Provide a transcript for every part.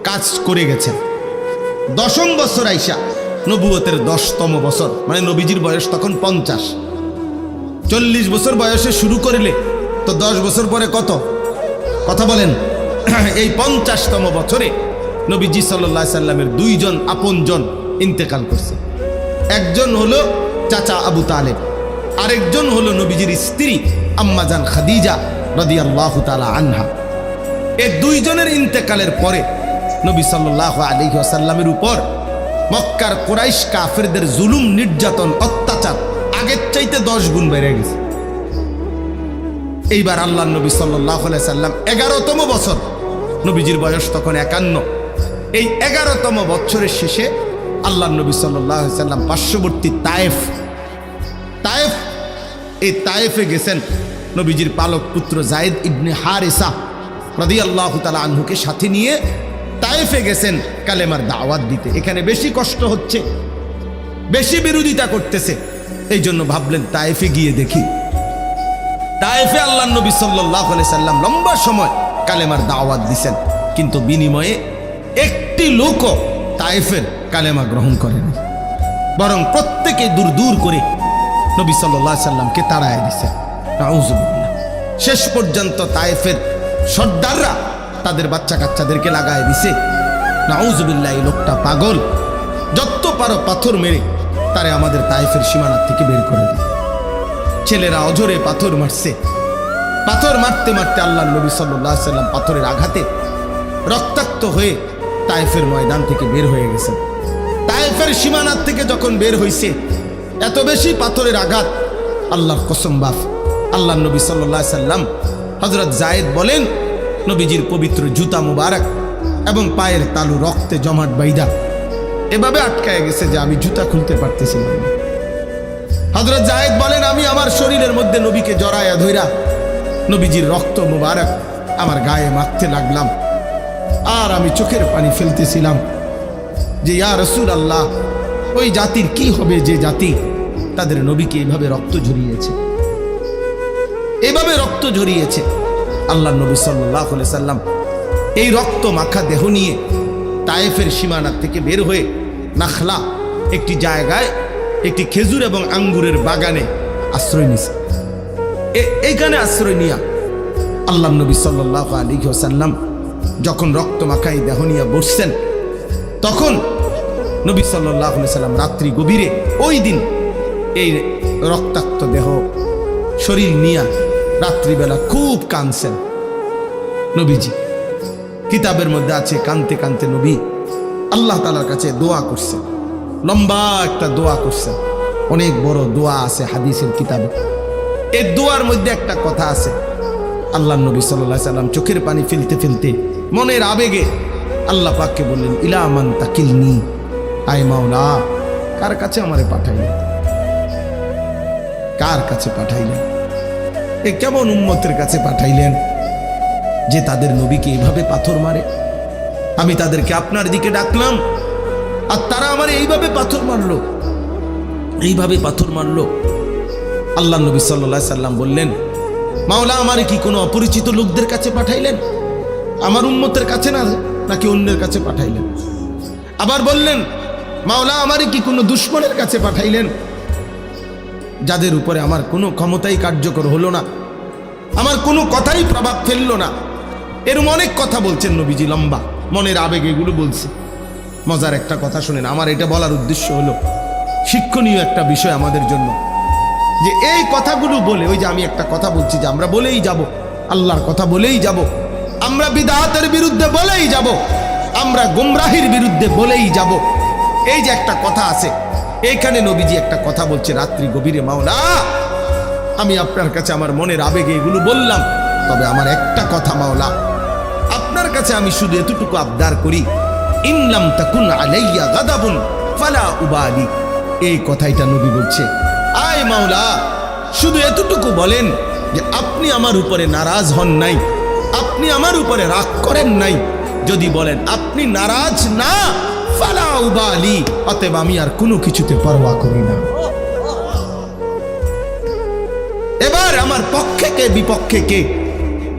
কাজ করে গেছেন। 10ম বছর আইসা নবুয়তের 10তম বছর, মানে নবীজির বয়স তখন 50। 40 বছর বয়সে শুরু করলে তো 10 বছর পরে কত? কথা বলেন। এই 50তম বছরে নবীজি সাল্লাল্লাহু আলাইহি সাল্লামের 2 জন আপনজন ইন্তেকাল করছে। একজন হলো চাচা আবু তালেব, আরেকজন হলো নবীজির স্ত্রী আম্মাজান খাদিজা রাদিয়াল্লাহু তাআলা আনহা। এই 2 জনের ইন্তেকালের পরে নবী সাল্লাল্লাহু আলাইহি ওয়াসাল্লামের উপর মক্কার কুরাইশ কাফেরদের জুলুম, নির্যাতন, অত্যাচার আগের চাইতে 10 গুণ বেড়ে গেছে। এইবার আল্লাহর নবী সাল্লাল্লাহু আলাইহি সাল্লাম 11তম বছর, নবীজির বয়স তখন 51। এই 11তম বছরের শেষে আল্লাহর নবী সাল্লাল্লাহু আলাইহি সাল্লাম পার্শ্ববর্তী তায়েফ, এই তায়েফে গেছেন নবীজির পালক পুত্র যায়েদ ইবনে হারিসা রাদিয়াল্লাহু তাআলা আনহুকে সাথে নিয়ে তায়েফে গেছেন কালেমার দাওয়াত দিতে। এখানে বেশি কষ্ট হচ্ছে, বেশি বিরোধিতা করতেছে, এই জন্য ভাবলেন তায়েফে গিয়ে দেখি। তায়েফে আল্লাহর নবী সাল্লাল্লাহু আলাইহি সাল্লাম লম্বা সময় কালেমার দাওয়াত দিছেন, কিন্তু বিনিময়ে একটি লোকও তায়েফের কালেমা গ্রহণ করেনি, বরং প্রত্যেকে দূর দূর করে নবী সাল্লাল্লাহু আলাইহি সাল্লামকে তাড়ায় দিছে। নাউজুবিল্লাহ। শেষ পর্যন্ত তায়েফের সর্দাররা তাদের বাচ্চা কাচ্চাদেরকে লাগায় দিছে। নাউজুবিল্লাহ। এই লোকটা পাগল, যত পারো পাথর মেরে তারে আমাদের তায়েফের সীমানা থেকে বের করে দিই। ছেলেরা অঝরে পাথর মারছে। পাথর মারতে মারতে আল্লাহর নবী সাল্লাল্লাহু আলাইহি সাল্লাম পাথরের আঘাতে রক্তাক্ত হয়ে তায়েফের ময়দান থেকে বের হয়ে গেছেন। তায়েফের সীমানা থেকে যখন বের হইছে, এত বেশি পাথরের আঘাত, আল্লাহর কসম বাপ, আল্লাহর নবী সাল্লাল্লাহু আলাইহি সাল্লাম হযরত যায়েদ বলেন, নবীজির পবিত্র জুতা মুবারক এবং পায়ের তালু রক্তে জমাট বাইদা এভাবে আটকায় গেছে যে আমি জুতা খুলতে পারতেছিলাম না। হযরত যায়েদ বলেন, আমি আমার শরীরের মধ্যে নবীকে জড়ায়া ধইরা নবীজির রক্ত মুবারক আমার গায়ে মাখতে লাগলাম, আর আমি চোখের পানি ফেলতেছিলাম যে ইয়া রাসূলুল্লাহ, ওই জাতির কি হবে যে জাতি তাদের নবীকে এইভাবে রক্ত ঝরিয়েছে, এইভাবে রক্ত ঝরিয়েছে। আল্লাহর নবী সাল্লাল্লাহু আলাইহি সাল্লাম এই রক্ত মাখা দেহ নিয়ে তায়েফের সীমানা থেকে বের হয়ে নাখলা একটি জায়গায়, একটি খেজুর এবং আঙ্গুরের বাগানে আশ্রয় নিছে। এইখানে আশ্রয় নিয়া আল্লাহর নবী সাল্লাল্লাহু আলাইহি ওয়াসাল্লাম যখন রক্ত মাখা এই দেহ নিয়ে বসছেন, তখন নবী সাল্লাল্লাহু আলাইহি সাল্লাম রাত্রি গভীরে ওই দিন এই রক্তাক্ত দেহ শরীর নিয়া রাত্রিবেলা খুব কাঁদছেন নবীজি। কিতাবের মধ্যে আছে কাঁদতে কাঁদতে নবী আল্লাহ তাআলার কাছে দোয়া করছেন, লম্বা একটা দোয়া করছেন। অনেক বড় দোয়া আছে হাদিসের কিতাবে। এই দোয়ার মধ্যে একটা কথা আছে, আল্লাহর নবী সাল্লাল্লাহু আলাইহি সাল্লাম চোখের পানি ফেলতে ফেলতে মনের আবেগে আল্লাহ পাককে বললেন, ইলা মান তাকিলনি, আয় মাওলা, কার কাছে আমারে পাঠাইলেন, কার কাছে পাঠাইলেন? এ কেমন উম্মতের কাছে পাঠাইলেন যে তাদের নবীকে এইভাবে পাথর মারে? আমি তাদেরকে আপনার দিকে ডাকলাম আর তারা আমার এইভাবে পাথর মারলো, এইভাবে পাথর মারলো। আল্লাহ নবী সাল্লাল্লাহু আলাইহি সাল্লাম বললেন, মাওলা, আমারে কি কোনো অপরিচিত লোকদের কাছে পাঠাইলেন, আমার উম্মতের কাছে না, নাকি অন্যের কাছে পাঠাইলেন? আবার বললেন, মাওলা, আমারে কি কোনো দুশমনের কাছে পাঠাইলেন, যাদের উপরে আমার কোনো ক্ষমতাই কার্যকর হলো না, আমার কোনো কথাই প্রভাব ফেললো না? এরকম অনেক কথা বলছেন নবীজি, লম্বা মনের আবেগ এগুলো বলছে। মজার একটা কথা শুনেন, আমার এটা বলার উদ্দেশ্য হলো শিক্ষণীয় একটা বিষয় আমাদের জন্য, যে এই কথাগুলো বলে, ওই যে আমি একটা কথা বলছি যে আমরা বলেই যাব, আল্লাহর কথা বলেই যাব, আমরা বিদআতের বিরুদ্ধে বলেই যাব, আমরা গুমরাহির বিরুদ্ধে বলেই যাব। এই যে একটা কথা আছে, এইখানে নবীজি একটা কথা বলছে রাত্রি গভীরে, মাওলা, আমি আপনার কাছে আমার মনের আবেগে এগুলো বললাম, তবে আমার একটা কথা মাওলা, আপনার কাছে আমি শুধু এতটুকু আবদার করি, ইনলাম তাকুন আলাইয়া গাদাবুন ফালা উবালি। এই কথাইটা নবী বলছে, আয় মাওলা, শুধু এতটুকু বলেন যে আপনি আমার উপরে নারাজ হন নাই, আপনি আমার উপরে রাগ করেন নাই। যদি বলেন আপনি নারাজ না, ফালা উবালি, অতএব আমি আর কোনো কিছুতে পরোয়া করি না। এবার আমার পক্ষে কে বিপক্ষে কে,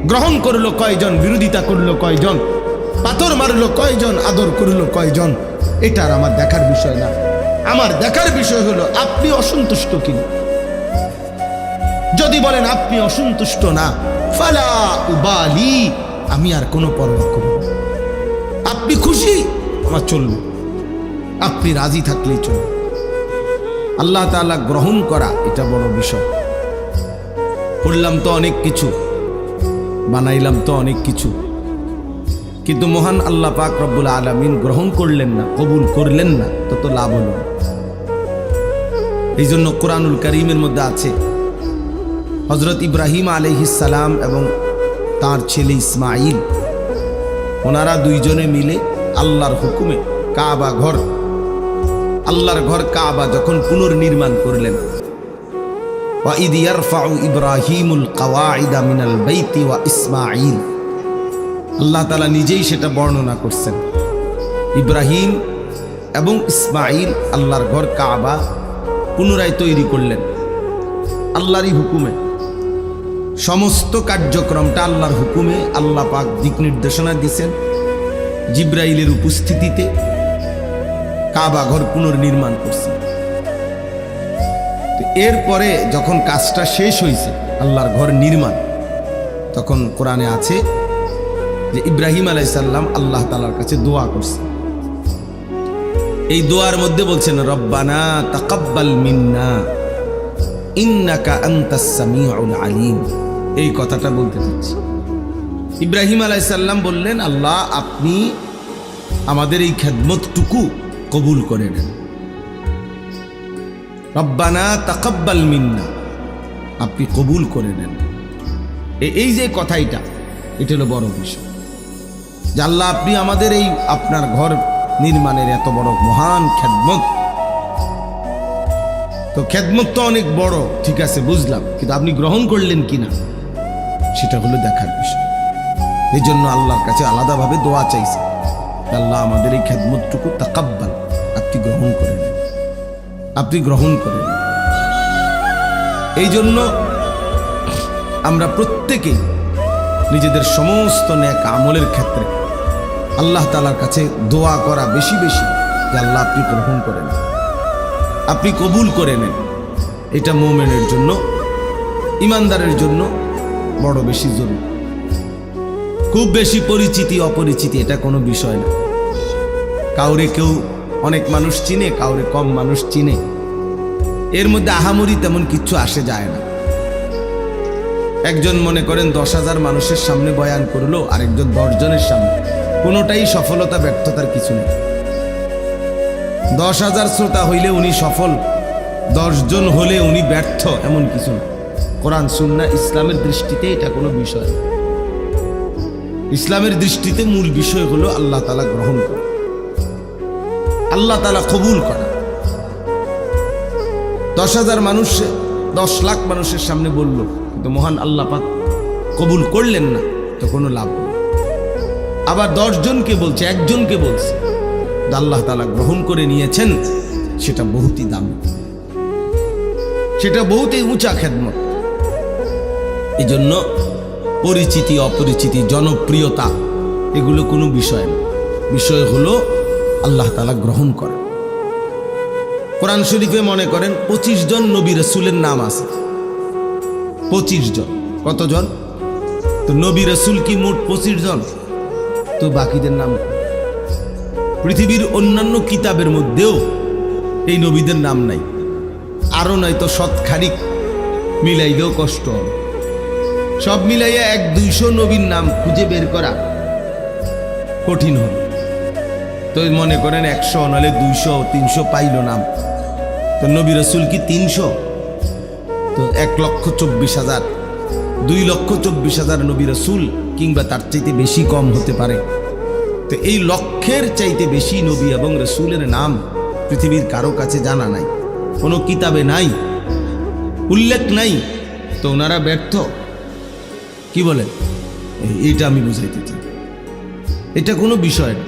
গ্রহণ করলো কয়জন, বিরোধিতা করলো কয়জন, পাথর মারলো কয়জন, আদর করলো কয়জন, এটা আর আমার দেখার বিষয় না। আমার দেখার বিষয় হলো আপনি অসন্তুষ্ট কিনা। যদি বলেন আপনি অসন্তুষ্ট না, ফালা উবালি, আমি আর কোনো পরোয়া করব না। আপনি খুশি, আমার চলবে, আপনি রাজি থাকলেই চলবে। আল্লাহ তাআলা গ্রহণ করা এটা বড় বিষয়। করলাম তো অনেক কিছু, বানাইলাম তো অনেক কিছু, কিন্তু মহান আল্লাহ পাক রব্বুল আলামিন গ্রহণ করলেন না, কবুল করলেন না, তত লাভ হলো। এই জন্য কোরআনুল কারীমের মধ্যে আছে হযরত ইব্রাহিম আলাইহিস সালাম এবং তার ছেলে ইসমাঈল, ওনারা দুইজনে মিলে আল্লাহর হুকুমে কাবা ঘর, আল্লাহর ঘর কাবা যখন পুনর্নির্মাণ করলেন, ওয়া ইদ ইয়ারফাউ ইব্রাহিমুল কওয়াইদা মিনাল বাইতি ওয়া ইসমাঈল, আল্লাহ তাআলা নিজেই সেটা বর্ণনা করছেন। ইব্রাহিম এবং ইসমাঈল আল্লাহর ঘর কাবা পুনরায় তৈরি করলেন আল্লাহরই হুকুমে। সমস্ত কার্যক্রমটা আল্লাহর হুকুমে, আল্লাহ পাক দিক নির্দেশনা দিয়েছেন। জিব্রাইলের উপস্থিতিতে কাবা ঘর পুনর্নির্মাণ করছেন। এরপরে যখন কাজটা শেষ হয়েছে, আল্লাহর ঘর নির্মাণ, তখন কোরআনে আছে যে ইব্রাহিম আলাইহিস সালাম আল্লাহ তাআলার কাছে দোয়া করছেন। এই দোয়ার মধ্যে বলছেন রব্বানা তাকাব্বাল মিন্না ইন্নাকা আনতাস সামিউল আলিম। এই কথাটা বলতে চাচ্ছি। ইব্রাহিম আলাইহিস সালাম বললেন, আল্লাহ আপনি আমাদের এই খেদমতটুকু কবুল করে নেন। রব্বানা তাকাব্বাল মিন্না, আপনি কবুল করে নেন। এই যে কথাইটা, এটা হলো বড় বিষয় যে আল্লাহ আপনি আমাদের এই আপনার ঘর নির্মাণের এত বড় মহান খেদমত, তো খেদমত তো অনেক বড়, ঠিক আছে বুঝলাম, কিন্তু আপনি গ্রহণ করলেন কিনা সেটা হলো দেখার বিষয়। এই জন্য আল্লাহর কাছে আলাদাভাবে দোয়া চাইছে, আল্লাহ আমাদের এই খেদমতটুকু তাকাব্বাল, আপনি গ্রহণ করে নেন, আপনি গ্রহণ করে নেন। এই জন্য আমরা প্রত্যেকেই নিজেদের সমস্ত নেক আমলের ক্ষেত্রে আল্লাহ তাআলার কাছে দোয়া করা বেশি বেশি, যে আল্লাহ আপনি গ্রহণ করে নেন, আপনি কবুল করে নেন। এটা মুমিনের জন্য, ইমানদারের জন্য বড় বেশি জরুরি। খুব বেশি পরিচিতি অপরিচিতি এটা কোনো বিষয় না। কাউরে কেউ অনেক মানুষ চিনে, কাউরে কম মানুষ চিনে, এর মধ্যে আহামরি তেমন কিচ্ছু আসে যায় না। একজন মনে করেন 10,000 মানুষের সামনে বয়ান করলো, আরেকজন 10 জনের সামনে, কোনোটাই সফলতা ব্যর্থতার কিছু নেই। 10,000 শ্রোতা হইলে উনি সফল, 10 জন হলে উনি ব্যর্থ, এমন কিছু না। কোরআন সুন্নাহ ইসলামের দৃষ্টিতে এটা কোনো বিষয় না। ইসলামের দৃষ্টিতে মূল বিষয় হলো আল্লাহ তাআলা গ্রহণ করা, আল্লাহ তাআলা কবুল করা। 10,000 মানুষ 10 লাখ মানুষের সামনে বলল, কিন্তু মহান আল্লাহ পাক কবুল করলেন না, তো কোনো লাভ নেই। আবার 10 জনকে বলছে, একজনকে বলছে, আল্লাহ তাআলা গ্রহণ করে নিয়েছেন, সেটা বহুতই দামি, সেটা বহুতই উঁচা খেদমত। এই জন্য পরিচিতি অপরিচিতি জনপ্রিয়তা এগুলো কোনো বিষয় না। বিষয় হলো আল্লাহ তাআলা গ্রহণ করে। কোরআন শরীফে মনে করেন 25 জন নবী রাসূলের নাম আছে। 25 জন, কতজন? তো নবী রাসূল কি মোট 25 জন? তো বাকিদের নাম, পৃথিবীর অন্যান্য কিতাবের মধ্যেও এই নবীদের নাম নাই। আরো নাই তো শতখানিক মিলাইলেও কষ্ট হবে। সব মিলাইয়া 100-200 নবীর নাম খুঁজে বের করা কঠিন হবে। তো মনে করেন 100 নাহলে 200-300 পাইল নাম, তো নবী রাসূল কি 300? তো 1,24,000, 2,24,000 নবী রাসূল, কিংবা তার চাইতে বেশি কম হতে পারে। তো এই লক্ষের চাইতে বেশি নবী এবং রাসূলের নাম পৃথিবীর কারো কাছে জানা নাই, কোনো কিতাবে নাই, উল্লেখ নাই। তো ওনারা ব্যর্থ, কি বলেন? এইটা আমি বুঝাইতে চাই, এটা কোনো বিষয় না।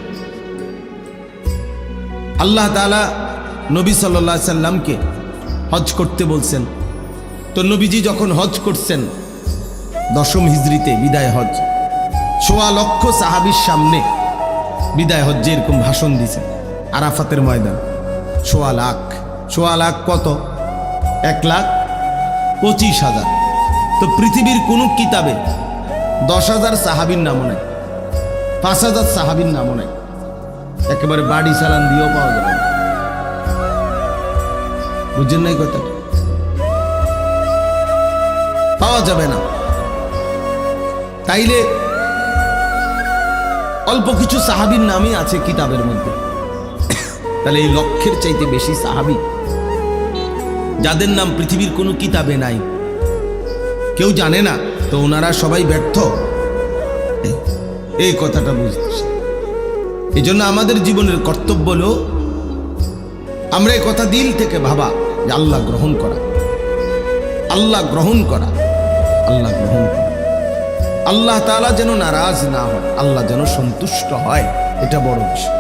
আল্লাহ তাআলা নবী সাল্লাল্লাহু আলাইহি সাল্লামকে হজ করতে বলছেন। তো নবীজি যখন হজ করছেন 10ম হিজরিতে বিদায় হজ, 1.25 লক্ষ সাহাবীর সামনে বিদায় হজ্জে এরকম ভাষণ দিয়েছেন আরাফাতের ময়দান। 1.25 লাখ কত? 1,25,000। তো পৃথিবীর কোন কিতাবে 10,000 সাহাবীর নামও নাই, 5,000 সাহাবীর নামও নাই। একেবারে বাড়ি চালান দিয়েও পাওয়া যাবে না। বুঝছেন নাই কথা? পাওয়া যাবে না। তাইলে অল্প কিছু সাহাবীর নামই আছে কিতাবের মধ্যে, তাহলে এই লক্ষের চাইতে বেশি সাহাবী যাদের নাম পৃথিবীর কোনো কিতাবে নাই, কেউ জানে না, তো ওনারা সবাই ব্যর্থ, এই কথাটা বুঝতেছে। এই জন্য আমাদের জীবনের কর্তব্য হলো আমরা এই কথা দিল থেকে ভাবা যে আল্লাহ গ্রহণ করা, আল্লাহ গ্রহণ করা, আল্লাহ গ্রহণ করা। আল্লাহ তাআলা যেন নারাজ না হয়, আল্লাহ যেন সন্তুষ্ট হয়, এটা বড় বিষয়।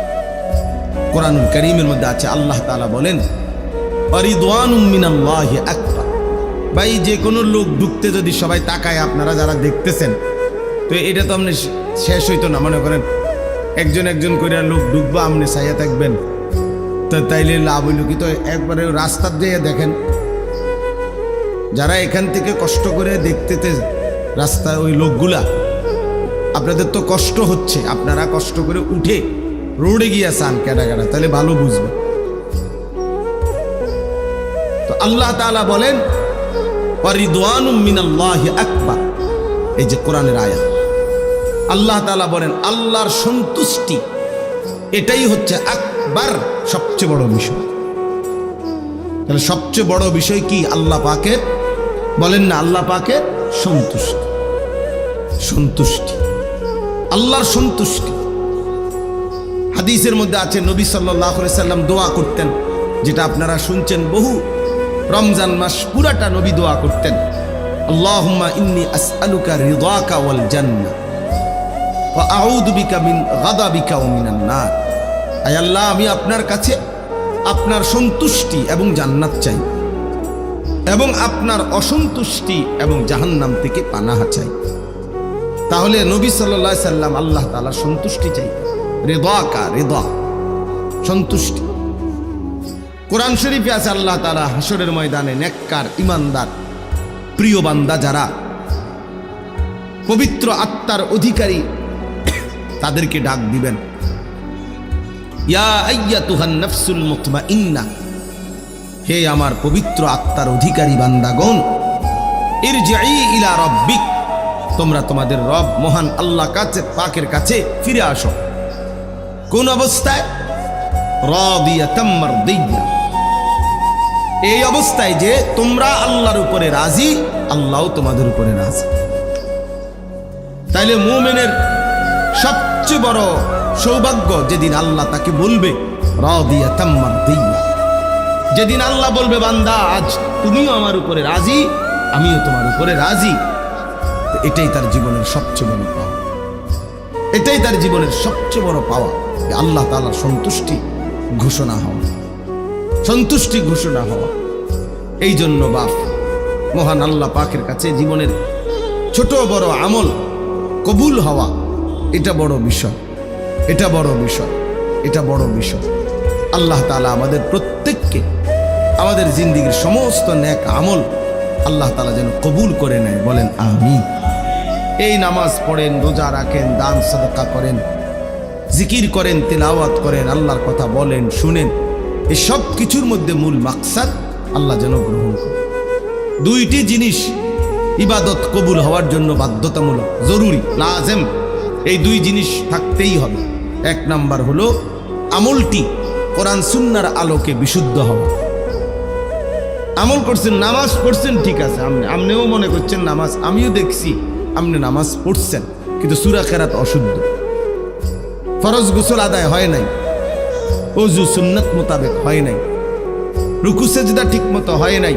কোরআনুল কারীমের মধ্যে আছে, আল্লাহ তাআলা বলেন রিদওয়ানুম মিনাল্লাহি আকবার। ভাই যে কোনো লোক ঢুকতে যদি সবাই তাকায়, আপনারা যারা দেখতেছেন, তো এটা তো আপনি শেষ হইতো না। মনে করেন একজন একজন করে লোক ঢুকবো, আপনি চাইয়া থাকবেন, তো তাইলে লাভ হইল কি? তো একবারে রাস্তার দিয়ে দেখেন, যারা এখান থেকে কষ্ট করে দেখতে রাস্তায় ওই লোকগুলা, আপনাদের তো কষ্ট হচ্ছে, আপনারা কষ্ট করে উঠে রোডে গিয়া চান কেডা কেডা, তাহলে ভালো বুঝবে। তো আল্লাহ তাআলা বলেন রিদওয়ানুম মিনাল্লাহি আকবার, এই যে কোরআনের আয়াত, আল্লাহ তাআলা বলেন আল্লাহর সন্তুষ্টি এটাই হচ্ছে আকবার, সবচেয়ে বড় বিষয়। তাহলে সবচেয়ে বড় বিষয় কি? আল্লাহ পাকের, বলেন না, আল্লাহ পাকের সন্তুষ্টি। সন্তুষ্টি, আল্লাহর সন্তুষ্টি। হাদিসের মধ্যে আছে নবী সাল্লাল্লাহু আলাইহি সাল্লাম দোয়া করতেন, যেটা আপনারা শুনছেন, বহু রমজান মাস পুরাটা নবী দোয়া করতেন, আল্লাহুম্মা ইন্নী আসআলুকা রিদাকা ওয়াল জান্নাহ ওয়া আউযু বিকা মিন গাদাবিকা ওয়া মিনান নার। আয় আল্লাহ, আমি আপনার কাছে আপনার সন্তুষ্টি এবং জান্নাত চাই, এবং আপনার অসন্তুষ্টি এবং জাহান্নাম থেকে পানাহা চাই। তাহলে নবী সাল্লাল্লাহু আলাইহি সাল্লাম আল্লাহ তাআলার সন্তুষ্টি চাই, রিদাকা, রিদা, সন্তুষ্টি। কোরআন শরীফে আছে আল্লাহ তাআলা হাসরের ময়দানে নেককার, ইমানদার, প্রিয় বান্দা যারা পবিত্র আত্মার অধিকারী, তাদেরকে ডাক দিবেন, ইয়া আইয়াতুহান নাফসুল মুতমাইন্নাহ, হে আমার পবিত্র আত্মার অধিকারী বান্দাগণ, ইরজিই ইলা রাব্বিক, তোমরা তোমাদের রব মহান আল্লাহ কাছে পাকের কাছে ফিরে আসো। কোন অবস্থায়? রাদিয়াতাম মারদিয়া, এই অবস্থায় যে তোমরা আল্লাহর উপরে রাজি, আল্লাহও তোমাদের উপরে রাজি। তাইলে মুমিনের সবচেয়ে বড় সৌভাগ্য যেদিন আল্লাহ তাকে বলবে রাদিয়াতাম মারদিয়া, যেদিন আল্লাহ বলবে বান্দা আজ তুমিও আমার উপরে রাজি, আমিও তোমার উপরে রাজি। এটাই তার জীবনের সবচেয়ে বড় পাওয়া, এটাই তার জীবনের সবচেয়ে বড় পাওয়া, আল্লাহ তাআলার সন্তুষ্টি ঘোষণা হওয়া, সন্তুষ্টি ঘোষণা হওয়া। এই জন্য বাপ মহান আল্লাহ পাকের কাছে জীবনের ছোট বড় আমল কবুল হওয়া, এটা বড় বিষয়, এটা বড় বিষয়, এটা বড় বিষয়। আল্লাহ তাআলা আমাদের প্রত্যেককে আমাদের জিন্দেগীর সমস্ত নেক আমল আল্লাহ তাআলা যেন কবুল করে নেয়, বলেন আমিন। এই নামাজ পড়েন, রোজা রাখেন, দান সাদাকা করেন, জিকির করেন, তিলাওয়াত করেন, আল্লাহর কথা বলেন, শুনেন, এই সব কিছুর মধ্যে মূল মাকসাদ আল্লাহ যেন গ্রহণ করে। দুইটি জিনিস ইবাদত কবুল হওয়ার জন্য বাধ্যতামূলক, জরুরি, লাজেম, এই দুই জিনিস থাকতেই হবে। এক নাম্বার হলো আমলটি কোরআন সুন্নাহর আলোকে বিশুদ্ধ হওয়া। আমল করছেন, নামাজ পড়ছেন, ঠিক আছে, আপনিও মনে করছেন নামাজ, আমিও দেখছি আপনি নামাজ পড়ছেন, কিন্তু সূরা কেরাত অশুদ্ধ, ফরজ গোসল আদায় হয় নাই, ওযু সুন্নাত মোতাবেক হয় নাই, রুকু সেজদা ঠিক মতো হয় নাই,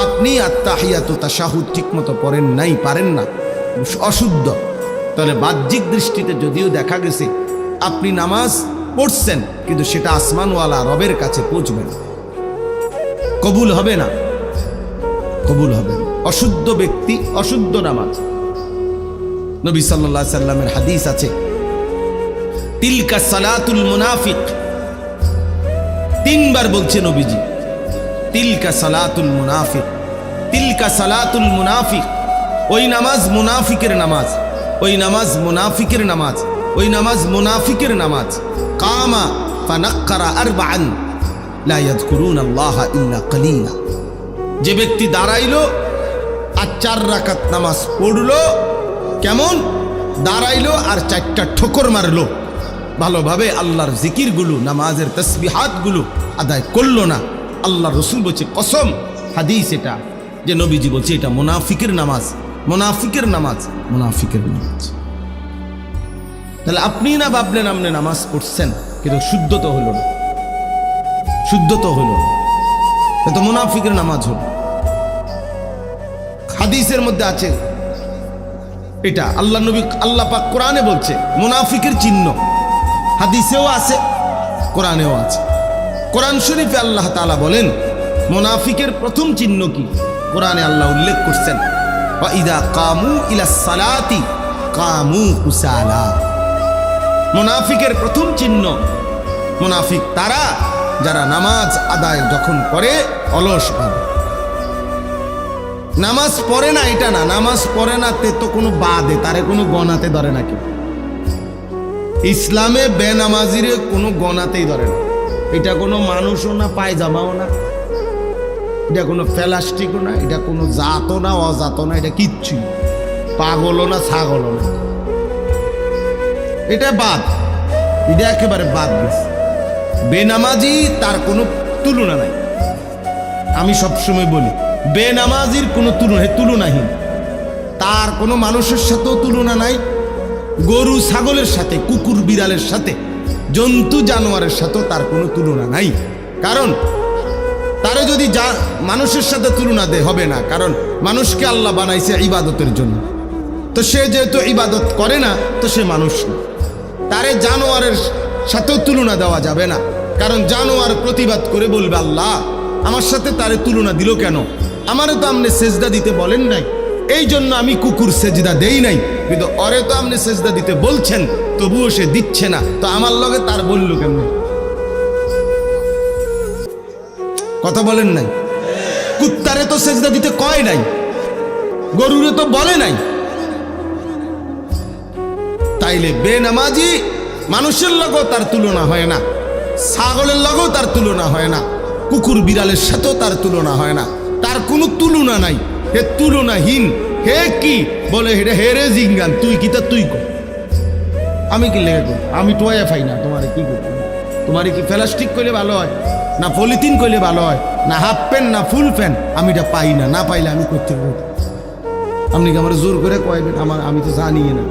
আপনি আত্তাহিয়াতু তাশাহুদ ঠিক মতো পড়েন নাই, পারেন না, অশুদ্ধ। তাহলে বাহ্যিক দৃষ্টিতে যদিও দেখা গেছে আপনি নামাজ পড়ছেন, কিন্তু সেটা আসমানওয়ালা রবের কাছে পৌঁছবে না, কবুল হবে না, কবুল হবে না। অশুদ্ধ ব্যক্তি, অশুদ্ধ নামাজ। নবী সাল্লাল্লাহু আলাইহি সাল্লামের হাদিস আছে, তিলকা সালাতুল মুনাফিক, তিনবার বলছে নবীজি, তিলকা সালাতুল মুনাফিক, তিলকা সালাতুল মুনাফিক। ওই নামাজ মুনাফিকের নামাজ, ওই নামাজ মুনাফিকের নামাজ, ওই নামাজ মুনাফিকের নামাজ। কামা ফানাক্কারা আরবাআন লা ইয়াযকুরুনাল্লাহা ইল্লা কালিলা। যে ব্যক্তি দাঁড়াইলো আর 4 রাকাত নামাজ পড়লো, কেমন দাঁড়াইলো আর 4টা ঠোকর মারলো, ভালোভাবে আল্লাহর জিকিরগুলো, নামাজের তাসবিহাতগুলো আদায় করলো না, আল্লাহ রসুল বলছে কসম, হাদিস এটা, যে নবীজি বলছে এটা মুনাফিকের নামাজ, মুনাফিকের নামাজ, মুনাফিকের নামাজ। তাহলে আপনি না ভাবলেন আপনি নামাজ পড়ছেন, কিন্তু শুদ্ধ তো হলো না, শুদ্ধ তো হলো না, এটা মুনাফিকের নামাজ হলো। হাদিসের মধ্যে আছে এটা, আল্লাহ নবী, আল্লাহ পাক কোরআনে বলছে মুনাফিকের চিহ্ন, হাদিসেও আছে কোরআনেও আছে। কোরআন শরীফে আল্লাহ তাআলা বলেন মুনাফিকের প্রথম চিহ্ন কি, কোরআনে আল্লাহ উল্লেখ করছেন, ওয়া ইযা কামু ইলাস সালাতি কামু কুসালা। মুনাফিকের প্রথম চিহ্ন, মুনাফিক তারা যারা নামাজ আদায় যখন করে অলস ভাবে। নামাজ পড়ে না এটা না, নামাজ পড়ে না তে তো কোনো বাদে, তারে কোনো গনাতে ধরে না কেউ। ইসলামে বেনামাজিরে কোনো গনাতেই ধরে না, এটা কোনো মানুষও না, পায়জামাও না, এটা কোনো প্লাস্টিকও না, এটা কোনো জাতও না, অজাতও না, এটা কিচ্ছুই, পাগলও না, ছাগলও না, এটা বাদ, এটা একেবারে বাদ গেছে। বেনামাজি তার কোনো তুলনা নাই। আমি সবসময় বলি বেনামাজির কোনো তুলনাহীন, তার কোনো মানুষের সাথেও তুলনা নাই, গরু ছাগলের সাথে, কুকুর বিড়ালের সাথে, জন্তু জানোয়ারের সাথেও তার কোনো তুলনা নাই। কারণ তারে যদি মানুষের সাথে তুলনা দে হবে না, কারণ মানুষকে আল্লাহ বানাইছে ইবাদতের জন্য, তো সে যেহেতু ইবাদত করে না তো সে মানুষ না। তারে জানোয়ারের সাথেও তুলনা দেওয়া যাবে না, কারণ জানোয়ার প্রতিবাদ করে বলবে আল্লাহ আমার সাথে তারে তুলনা দিল কেন, আমারে তো আপনি সেজদা দিতে বলেন নাই, এই জন্য আমি কুকুর সেজদা দেই নাই, কিন্তু অরে তো আপনি সেজদা দিতে বলছেন তবুও সে দিচ্ছে না, তো আমার লগে তার বলল কেমন? কথা বলেন নাই? কুত্তারে তো সেজদা দিতে কয় নাই, গরুরে তো বলে নাই। তাইলে বেনামাজি মানুষের লগেও তার তুলনা হয় না, ছাগলের লগেও তার তুলনা হয় না, কুকুর বিড়ালের সাথেও তার তুলনা হয় না, তার কোনো তুলনা নাই, হে তুলনাহীন। হে কি বলে হেরে হেরে জিঙ্গান, তুই কি তা তুই কর, আমি কি লেগে করি, আমি টোয়া পাই না, তোমারে কি করি, তোমারে কি প্লাস্টিক করলে ভালো হয় না পলিথিন করলে ভালো হয়, না হাফ প্যান্ট না ফুল প্যান্ট, আমি এটা পাই না, না পাইলে আমি করতে পারবো। আপনি কি আমার জোর করে কয়বেন, আমি তো জানি না।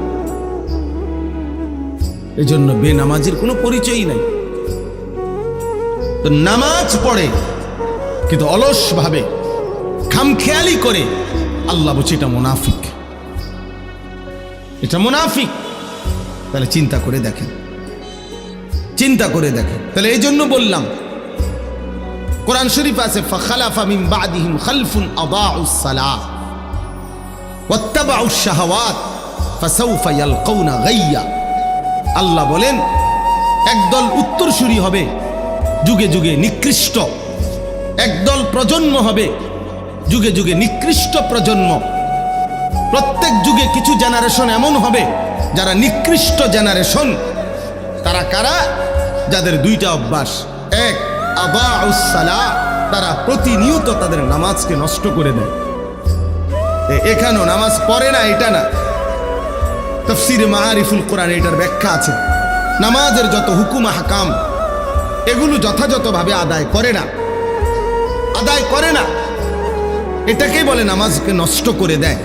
এই জন্য বেনামাজির কোনো পরিচয়ই নাই। তো নামাজ পড়ে কিন্তু অলস ভাবে, খামখেয়ালি করে, আল্লাহ বলছে এটা মুনাফিক, এটা মুনাফিক। তাহলে চিন্তা করে দেখেন, চিন্তা করে দেখেন। তাহলে এই জন্য বললাম কোরআন শরীফ আছে ফাখালাফা মিন বাদিহিম খালফুন আদাউস সালাহ ওয়াত্তাবাউশ শাহাওয়াত ফাসাউফা ইয়ালকাউনা গাইয়া। আল্লাহ বলেন একদল উত্তরসূরি হবে যুগে যুগে নিকৃষ্ট, একদল প্রজন্ম হবে যুগে যুগে নিকৃষ্ট প্রজন্ম। প্রত্যেক যুগে কিছু জেনারেশন এমন হবে যারা নিকৃষ্ট জেনারেশন। তারা কারা? যাদের দুইটা অভ্যাস, এক আদাউস সালাহ, তারা প্রতিনিয়ত তাদের নামাজকে নষ্ট করে দেয়। এখানেও নামাজ পড়ে না এটা না, তাফসীরে মাআরিফুল কোরআন এটার ব্যাখ্যা আছে। নামাজের যত হুকুম হাকাম এগুলো যথাযথভাবে আদায় করে না, আদায় করে না, এটাকেই বলে নামাজকে নষ্ট করে দেয়।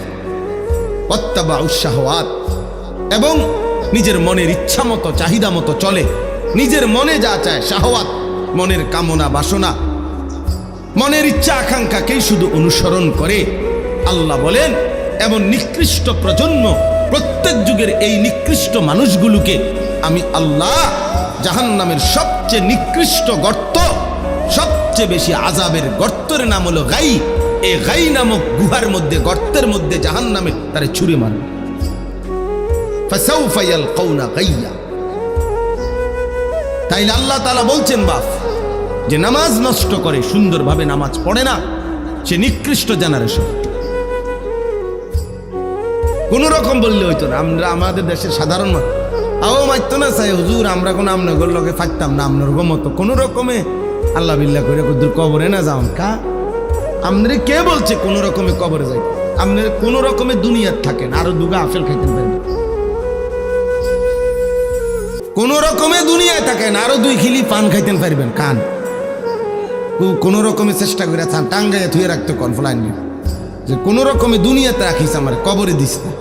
ওয়াত্তাবাউশ শাহাওয়াত, এবং নিজের মনের ইচ্ছা মতো চাহিদা মতো চলে, নিজের মনে যা চায়, শাহওয়াত মনের কামনা বাসনা, মনের ইচ্ছা আকাঙ্ক্ষাকেই শুধু অনুসরণ করে। আল্লাহ বলেন এমন নিকৃষ্ট প্রজন্ম, প্রত্যেক যুগের এই নিকৃষ্ট মানুষগুলোকে আমি আল্লাহ জাহান্নামের সবচেয়ে নিকৃষ্ট গর্ত, সবচেয়ে বেশি আযাবের গর্তের নাম হলো গাই, এই গাই নামক গুহার মধ্যে, গর্তের মধ্যে জাহান্নামে তারে ছুঁড়ে মারবে। ফাসাউফা ইয়ালকাউনা গাইয়া। তাইলে আল্লাহ তাআলা বলছেন বাপ, যে নামাজ নষ্ট করে, সুন্দরভাবে নামাজ পড়ে না, সে নিকৃষ্ট জেনারেশন। কোন রকম বললে হইতো না। আমরা আমাদের দেশের সাধারণ আও মাইতো না চাই হুজুর, আমরা কোনো আপনার লোকে ফাটতাম না, আপনার মতো কোন রকমে আল্লাহ বিল্লাহ করে কুদুর কবরে না যাও কা। আপনার কে বলছে কোন রকমে কবরে যাই? আপনার কোন রকমে দুনিয়ার থাকেন, আরো দুগা আপেল খাইতেন পারেন, কোন রকমে দুনিয়ায় থাকেন, আরো 2 খিলি পান খাইতেন পারবেন। কান কোন রকমে চেষ্টা করে টাঙ্গাইয়া থুয়ে রাখতে কনফলাইন, যে কোন রকমে দুনিয়াতে রাখিস, আমার কবরে দিস না।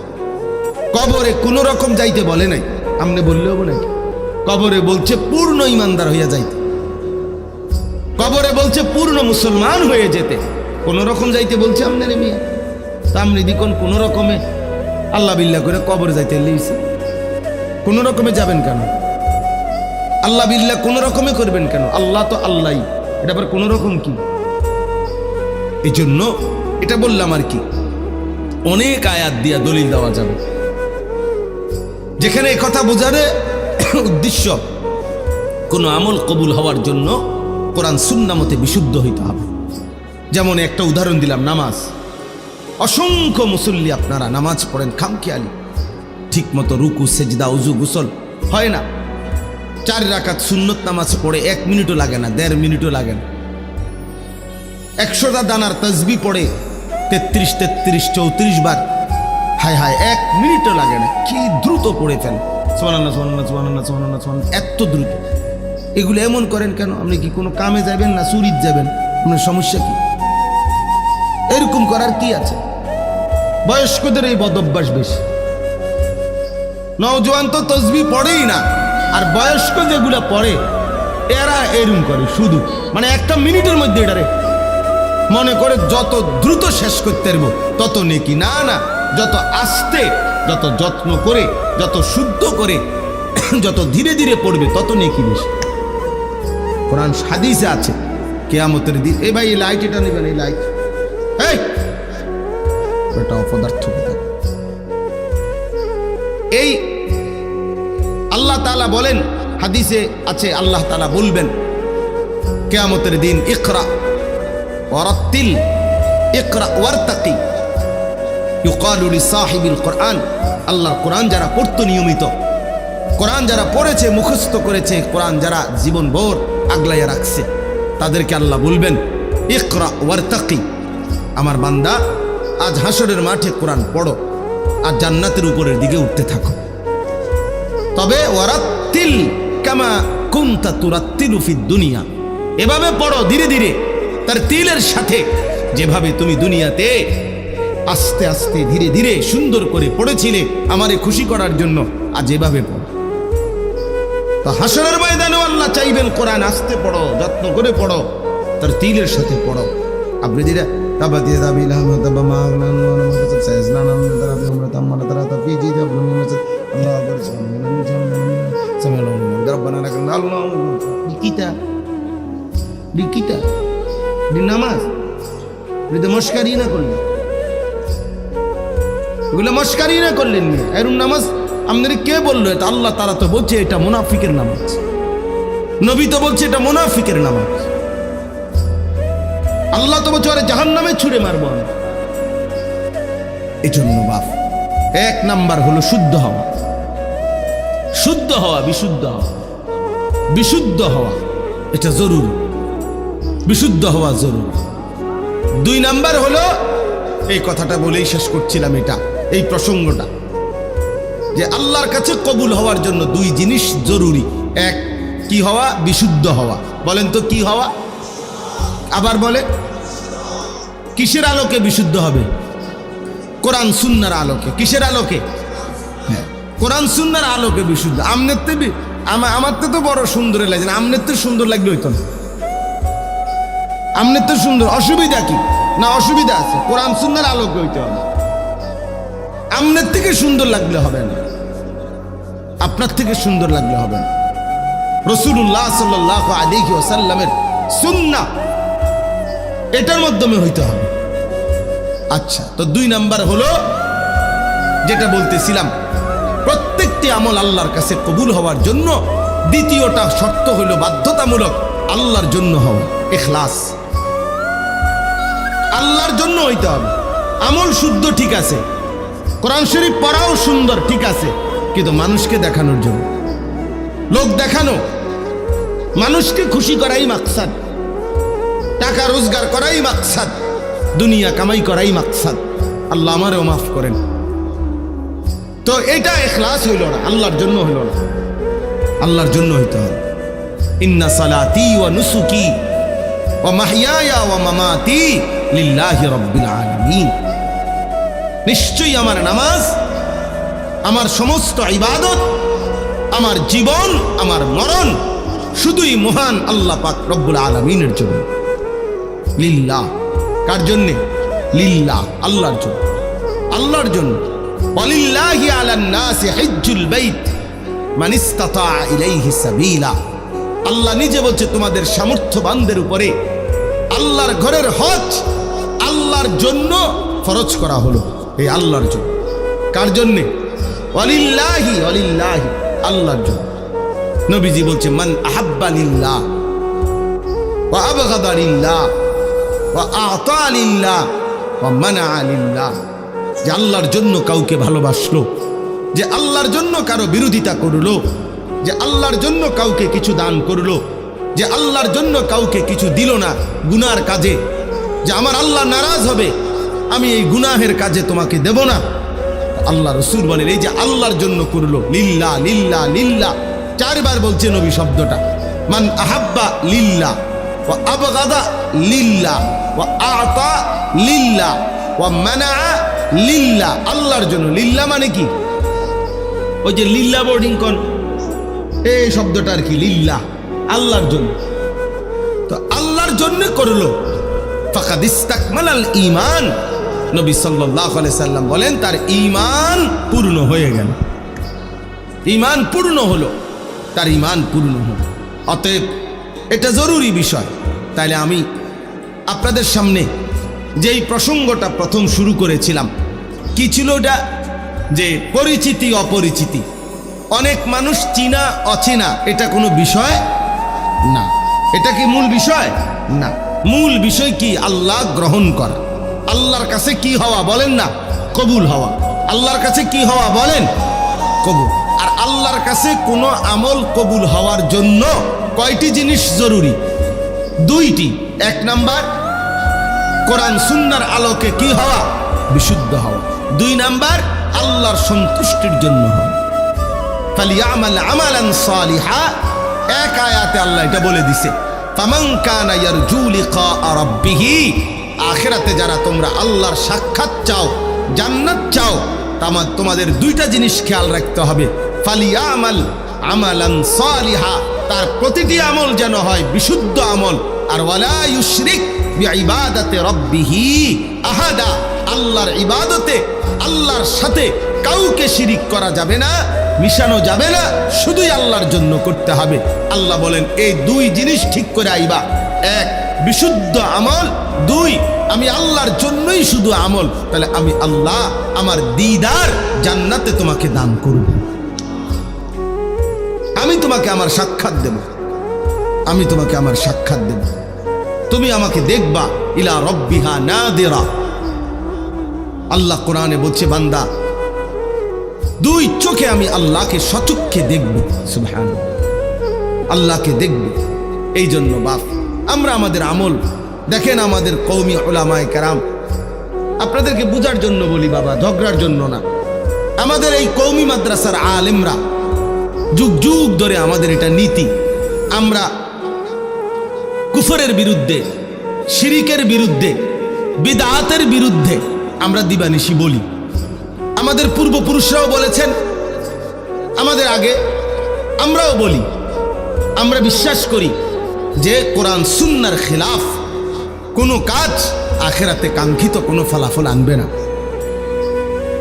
কবরে কোন রকম যাইতে বলে নাই, আপনি বললেও বলে কবরে বলছে পূর্ণ ইমানদার হইয়া যাইতে, কবরে বলছে পূর্ণ মুসলমান হয়ে যেতে। কোন রকম যাইতে বলছে আপনার মেয়ে, তা আপনি দিকন কোন রকমে আল্লাহ বিল্লাহ করে কবরে যাইতে লিয়েছে। কোন রকমে যাবেন কেন? আল্লাহ বিল্লাহ কোন রকমে করবেন কেন? আল্লাহ তো আল্লাহই, এটা আবার কোন রকম কি? এই জন্য এটা বললাম আর কি, অনেক আয়াত দিয়া দলিল দেওয়া যাবে, যেখানে কথা বোঝারে উদ্দেশ্য কোন আমল কবুল হওয়ার জন্য কোরআন সুন্নাহ মতে বিশুদ্ধ হইতে হবে। যেমন একটা উদাহরণ দিলাম, নামাজ। অসংখ্য মুসল্লি আপনারা নামাজ পড়েন খামখেয়ালি, ঠিক মতো রুকু সেজদা উজু গোসল হয় না। 4 রাকাত সুন্নত নামাজ পড়ে 1 মিনিটও লাগে না, 1.5 মিনিটও লাগে না। 100টা দানার তাসবিহ পড়ে 33 34 বার, হায় হায় 1 মিনিটও লাগে না। কি দ্রুত পড়ে ফেল, সুবহানাল্লাহ সুবহানাল্লাহ সুবহানাল্লাহ সুবহানাল্লাহ সুবহানাল্লাহ, এত দ্রুত। এগুলো এমন করেন কেন? আপনি কি কোনো কামে যাবেন না চুরিত যাবেন? আপনার সমস্যা কি? এরকম করার কি আছে? বয়স্কদের এই বদভ্যাস বেশি। নওজোয়ান তো তাসবিহ পড়েই না, আর বয়স্ক যেগুলো পড়ে এরা এরকম করে শুধু, মানে 1 মিনিটের মধ্যে এটারে মনে করে যত দ্রুত শেষ করতে পারবো তত নেকি। না না, যত আস্তে, যত যত্ন করে, যত শুদ্ধ করে, যত ধীরে ধীরে পড়বে তত নেকি বেশি। কোরআন হাদিসে আছে কিয়ামতের দিন, এই ভাই এই লাইট এটা নেবেন, এই লাইট, এই এটা অপদার্থ কথা। এই আল্লাহ তাআলা বলেন, হাদিসে আছে আল্লাহ তাআলা বলবেন কিয়ামতের দিন, ইকরা ওয়ারাত্তিল ইকরা ওয়ারতাকি ইউকালু লিসাহিবিল কোরআন। আল্লাহর কোরআন যারা পড়তো নিয়মিত, কোরআন যারা পড়েছে, মুখস্থ করেছে, কোরআন যারা জীবন ভর আগলাইয়া রাখছে, তাদেরকে আল্লাহ বলবেন ইকরা ওয়ারতাকি, আমার বান্দা আজ হাসরের মাঠে কোরআন পড়ো আর জান্নাতের উপরের দিকে উঠতে থাকো। তবে ওয়ারাত্তিল কামা কুনতা তুরাত্তিলু ফিদ দুনিয়া, এভাবে পড়ো ধীরে ধীরে, তার তিলের সাথে, যেভাবে তুমি দুনিয়াতে আস্তে আস্তে ধীরে ধীরে সুন্দর করে পড়েছিলে আমারে খুশি করার জন্য, আজ এভাবে পড়ো। তো হাসরের ময়দানেও আল্লাহ চাইবেন কোরআন আস্তে পড়ো, যত্ন করে পড়ো, তার তিলের সাথে পড়ো। আপনি যেটা নামাজ মস্কারি না করলেন, এগুলো মস্কারি না করলেন, এরকম নামাজ আপনাদের কে বললো? এটা আল্লাহ তাআলা তো বলছে এটা মুনাফিকের নামাজ, নবী তো বলছে এটা মুনাফিকের নামাজ। আল্লাহ তো বলছে আরে জাহান্নামে ছুঁড়ে মারবো আমি। এই জন্য বাপ 1 নাম্বার হলো শুদ্ধ হওয়া, শুদ্ধ হওয়া, বিশুদ্ধ হওয়া, বিশুদ্ধ হওয়া এটা জরুরি, বিশুদ্ধ হওয়া জরুরি। 2 নাম্বার হলো, এই কথাটা বলেই শেষ করছিলাম, এটা এই প্রসঙ্গটা, যে আল্লাহর কাছে কবুল হওয়ার জন্য 2 জিনিস জরুরি। 1 কি হওয়া? বিশুদ্ধ হওয়া। বলেন তো কি হওয়া? আবার বলে, কিসের আলোকে বিশুদ্ধ হবে? কোরআন সুন্নাহর আলোকে। কিসের আলোকে? হ্যাঁ, কোরআন সুন্নাহর আলোকে বিশুদ্ধ। আমার তো বড় সুন্দর লাগে না, আমনের তো সুন্দর লাগবে হইতো না, আমনের তো সুন্দর, অসুবিধা কি? না অসুবিধা আছে, কোরআন সুন্নাহর আলোকে হইতে হবে। আমনের থেকে সুন্দর লাগলে হবে না, আপনার থেকে সুন্দর লাগলে হবে না। রাসূলুল্লাহ সাল্লাল্লাহু আলাইহি ওয়াসাল্লামের সুন্নাহ এটার মাধ্যমে হইতে হবে। আচ্ছা, তো 2 নাম্বার হলো যেটা বলতেছিলাম, প্রত্যেকটি আমল আল্লাহর কাছে কবুল হওয়ার জন্য দ্বিতীয়টা শর্ত হইল বাধ্যতামূলক আল্লাহর জন্য হওয়া, ইখলাস আল্লাহর জন্য হইতে হবে। আমল শুদ্ধ ঠিক আছে, কোরআন শরীফ পড়াও সুন্দর ঠিক আছে, কিন্তু মানুষকে দেখানোর জন্য, লোক দেখানো, মানুষকে খুশি করাই মাকসাদ, টাকা রোজগার করাই মাকসাদ, দুনিয়া কামাই করাই মাকসাদ। আল্লাহ আমারও মাফ করেন। তো এটা ইখলাস হইল না, আল্লাহর জন্য হইল না, আল্লাহর জন্য হইতে হবে। ইন্না সালাতি ওয়া নুসুকি ওয়া মাহইয়ায়া ওয়া মামাতি লিল্লাহি রাব্বিল আলামিন। নিশ্চয়ই আমার নামাজ, আমার সমস্ত ইবাদত, আমার জীবন, আমার মরণ শুধুই মহান আল্লাহ পাক রব্বুল আলামিনের জন্য। লিল্লাহ, কার জন্যে? লিল্লাহ, আল্লাহর জন্য, আল্লাহর জন্য। ওয়ালিল্লাহি আলান নাসি হিজ্জুল বাইত মান ইসতাতা ইলাইহি সাবিলা। আল্লাহ নিজে বলছে তোমাদের সামর্থ্যবানদের উপরে আল্লাহর ঘরের হজ আল্লাহর জন্য ফরজ করা হলো, এই আল্লাহর জন্য। কার জন্যে? ওয়ালিল্লাহি, ওয়ালিল্লাহি, আল্লাহর জন্য। নবীজি বলছে মান আহাব্বা লিল্লাহ ওয়া আবগাদা লিল্লাহ ওয়া আতা লিল্লাহ ওয়া মানা লিল্লাহ। যে আল্লাহর জন্য কাউকে ভালোবাসলো, যে আল্লাহর জন্য কারো বিরোধিতা করলো, যে আল্লাহর জন্য কাউকে কিছু দান করলো, যে আল্লাহর জন্য কাউকে কিছু দিল না গুনার কাজে, যে আমার আল্লাহ নারাজ হবে, আমি এই গুনাহের কাজে তোমাকে দেব না। আল্লাহ রসুল বলেন এই যে আল্লাহর জন্য করলো, লিল্লাহ লিল্লাহ লিল্লাহ, চারবার বলছে নবী শব্দটা। মান আহাব্বা লিল্লাহ ওয়া আবগাদা লিল্লাহ ওয়া আতা লিল্লাহ ওয়া মানা লিল্লাহ, আল্লাহর জন্য। লিল্লাহ মানে কি? ওই যে লিল্লাহ বোর্ডিং কোন, এই শব্দটা আর কি, লিল্লাহ, আল্লাহর জন্য। তো আল্লাহর জন্য করলো, ফাকাদ ইস্তাকমালাল ঈমান। নবী সাল্লাল্লাহু আলাইহি সাল্লাম বলেন তার ঈমান পূর্ণ হয়ে গেল, ঈমান পূর্ণ হলো, তার ঈমান পূর্ণ হলো। অতএব এটা জরুরি বিষয়। তাইলে আমি আপনাদের সামনে যেই প্রসঙ্গটা প্রথম শুরু করেছিলাম, কি ছিল ওটা? যে পরিচিতি অপরিচিতি, অনেক মানুষ চিনা অচেনা, এটা কোনো বিষয় না। এটা কি মূল বিষয়? না। মূল বিষয় কি? আল্লাহ গ্রহণ করা, আল্লাহর কাছে কি হওয়া বলেন না? কবুল হওয়া। আল্লাহর কাছে কি হওয়া বলেন? কবুল। আর আল্লাহর কাছে কোনো আমল কবুল হওয়ার জন্য কয়টি জিনিস জরুরি? দুইটি। এক নাম্বার, কোরআন সুন্নাহর আলোকে কি হওয়া? বিশুদ্ধ হওয়া। দুই নাম্বার, আল্লাহর সন্তুষ্টির জন্য হওয়া। ফালিয়ামাল আমালান সালিহা, এক আয়াতে আল্লাহ এটা বলে দিছে, ফামান কানা ইয়ারজু লিকা রাব্বিহি, আখিরাতে যারা তোমরা আল্লাহর সাক্ষাৎ চাও, জান্নাত চাও, তোমাদের দুইটা জিনিস খেয়াল রাখতে হবে। ফালিয়ামাল আমালান সালিহা, তার প্রতিটি আমল যেন হয় বিশুদ্ধ আমল। আর ওয়ালা ইউশরিক বিইবাদাতি রাব্বিহি আহাদা, আল্লাহর ইবাদতে আল্লাহর সাথে কাউকে শিরিক করা যাবে না, মিশানো যাবে না, শুধুই আল্লাহর জন্য করতে হবে। আল্লাহ বলেন এই দুই জিনিস ঠিক করে আইবা। এক, বিশুদ্ধ আমল। দুই, আমি আল্লাহর জন্যই শুধু আমল। তাহলে আমি আল্লাহ আমার দিদার জান্নাতে তোমাকে দান করব, আমি তোমাকে আমার সাক্ষাৎ দেব, আমি তোমাকে আমার সাক্ষাৎ দেব, তুমি আমাকে দেখবা। ইলা রব্বিহা নাদিরা, আল্লাহ কোরআনে বলছে বান্দা দুই চোখে আমি আল্লাহকে সচক্ষে দেখব। সুবহানাল্লাহ, আল্লাহকে দেখব। এই জন্য বাপ আমরা আমাদের আমল দেখেন, আমাদের কওমি উলামায়ে কেরাম, আপনাদেরকে বুঝার জন্য বলি বাবা, ঝগড়ার জন্য না। আমাদের এই কওমি মাদ্রাসার আলেমরা যুগ যুগ ধরে আমাদের এটা নীতি, আমরা কুফরের বিরুদ্ধে, শিরিকের বিরুদ্ধে, বিদআতের বিরুদ্ধে আমরা দিবানিশি বলি। আমাদের পূর্বপুরুষরাও বলেছেন, আমাদের আগে আমরাও বলি। আমরা বিশ্বাস করি যে কোরআন সুন্নাহর খিলাফ কোনো কাজ আখিরাতে কাঙ্ক্ষিত কোনো ফলাফল আনবে না,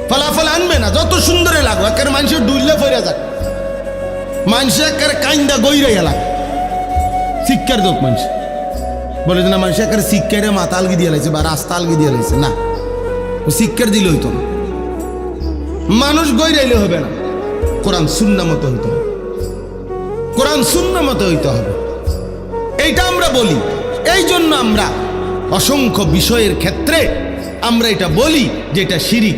ফলাফল আনবে না। যত সুন্দরে লাগো, একের মানুষের ডুইলে ফেরা যাক, মানুষের একের কাইন্দা গইরে গেলা, শিক্ষার দোক মানুষ বলে যে না, মানুষ একের শিক্ষারে মাথা আলগি দিয়ে লাইছে বা রাস্তা আলগি দিয়ে লাইছে, না, শিক্ষার দিলে হইতো না। মানুষ গইরাইলে হবে না, কোরআন সুন্নাহ মতো হইতো। কোরআন সুন্নাহ মতো হইতে হবে, এইটা আমরা বলি। এই জন্য আমরা অসংখ্য বিষয়ের ক্ষেত্রে আমরা এটা বলি যে এটা শিরিক।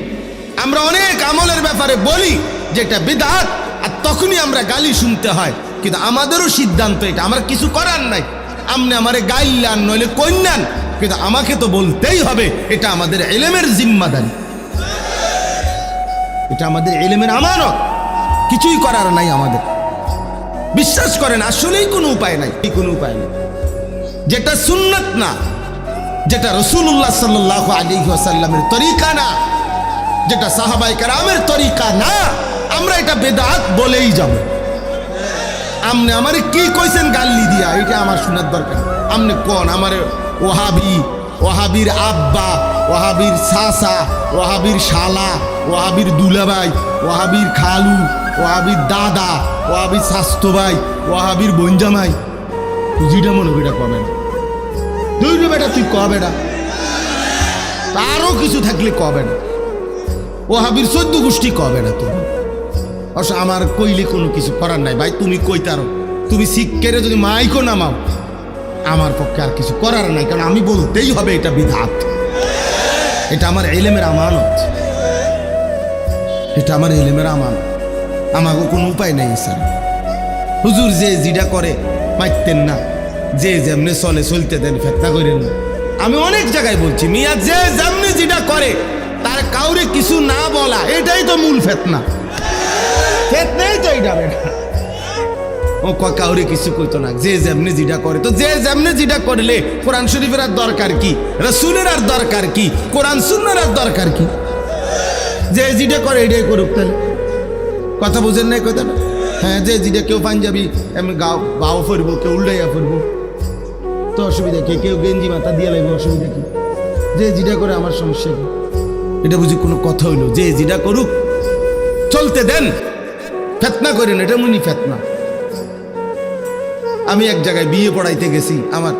আমরা অনেক আমলের ব্যাপারে বলি যে এটা বিদআত, আর তখনই আমরা গালি শুনতে হয়। কিন্তু আমাদেরও সিদ্ধান্ত এটা, আমার কিছু করার নাই। আপনি আমারে গাইলান নইলে কইনান, কিন্তু আমাকে তো বলতেই হবে। এটা আমাদের ইলমের জিম্মাদারি, এটা আমাদের ইলমের আমানত। কিছুই করার নাই আমাদের। বিশ্বাস করেন আসলেই কোনো উপায় নাই, কোনো উপায় নেই। যেটা সুন্নাত না, যেটা রাসূলুল্লাহ সাল্লাল্লাহু আলাইহি ওয়াসাল্লামের তরিকা না, যেটা সাহাবায়ে কেরামের তরিকা না, আমরা এটা বেদাত বলেই যাব। আপনি আমারে কি কইছেন গাল্লি দিয়া, এটা আমার শোনার দরকার। আপনি কোন আমারে ওহাবি, ওহাবির আব্বা, ওহাবির চাচা, ওহাবির শালা, ওহাবির দুলাভাই, ওহাবির খালু, ওহাবির দাদা, ওহাবির স্বাস্থ্য ভাই, ওহাবির বঞ্জামাই, তুই যেটা মনে ওইটা কবে না। তুই বেটা তুই কবে না, আরো কিছু থাকলে কবে না। ওহাবির 14 গোষ্ঠী কবে না। তুমি অবশ্য আমার কইলে কোনো কিছু করার নাই ভাই, তুমি কইতারো। তুমি শিক্ষেরে যদি মাইকো নামাও, আমার পক্ষে আর কিছু করার নাই, কারণ আমি বলতেই হবে এটা বিদআত। এটা আমার ইলমের আমানত, এটা আমার ইলমের আমানত। আমাকে কোনো উপায় নেই স্যার। হুজুর যে যেটা করে পাইতেন না, যে যেমনি চলে চলতে দেন, ফেতনা করেন না। আমি অনেক জায়গায় বলছি, মিয়া যে যেমনি যেটা করে তার কাউরে কিছু না বলা, এটাই তো মূল ফেতনা। ফেতনাই তো এইটা বেটা। ও কাউরে কিছু কইতো না, যে যেমনি যেটা করে। তো যে যেমনি যেটা করলে কোরআন শরীফের আর দরকার কি, রাসূলের আর দরকার কি, কোরআন সুন্নাহর আর দরকার কি? যে যেটা করে এটাই করুক। তাহলে কথা বুঝেন নাই কথাটা? হ্যাঁ, যে যেটা কেউ পাঞ্জাবি এমনি গাও ফরবো, কেউ উল্টাইয়া ফরবো, তো অসুবিধা কি? কেউ গেঞ্জি মাথা দিয়ে লাগবে, অসুবিধা কি? যে যেটা করে আমার সমস্যা কি? এটা বুঝি কোনো কথা হইলো? যে যেটা করুক, চলতে দেন, ফেতনা করেন, এটা মনি ফেতনা। আমি এক জায়গায় বিয়ে পড়াইতে গেছি, আমার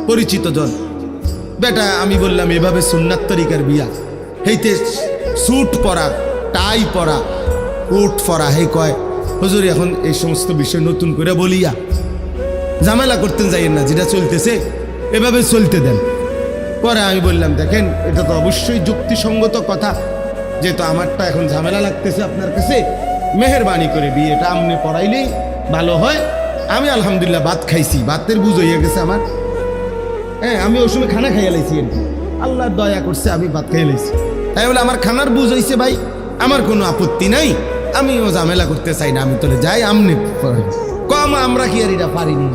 পরিচিত জন বেটা, আমি বললাম এভাবে সুন্নাত তরিকার বিয়া, হেইতে স্যুট পরা, টাই পরা, কোট পরা। হে কয় হুজুর এখন এই সমস্ত বিষয় নতুন করে বলিয়া ঝামেলা করতেন যাইয়েন না, যেটা চলতেছে এভাবে চলতে দেন। পরে আমি বললাম দেখেন, এটা তো অবশ্যই যুক্তিসঙ্গত কথা, যেহেতু আমারটা এখন ঝামেলা লাগতেছে আপনার কাছে, মেহেরবানি করে বিয়েটা আপনি পড়াইলেই ভালো হয়। আমি আলহামদুলিল্লাহ ভাত খাইছি, ভাতের বুঝ হইয়া গেছে আমার। হ্যাঁ, আমি ওই সময় খানা খাইয়া লাইছি, আল্লাহ দয়া করছে আমি ভাত খাইয়া লাইছি। তাই বলে আমার খানার বুঝ হইছে ভাই, আমার কোনো আপত্তি নাই, আমিও ঝামেলা করতে চাই না। আমি তোলে যাই, আমনি কম, আমরা কি আর এটা পারিনি।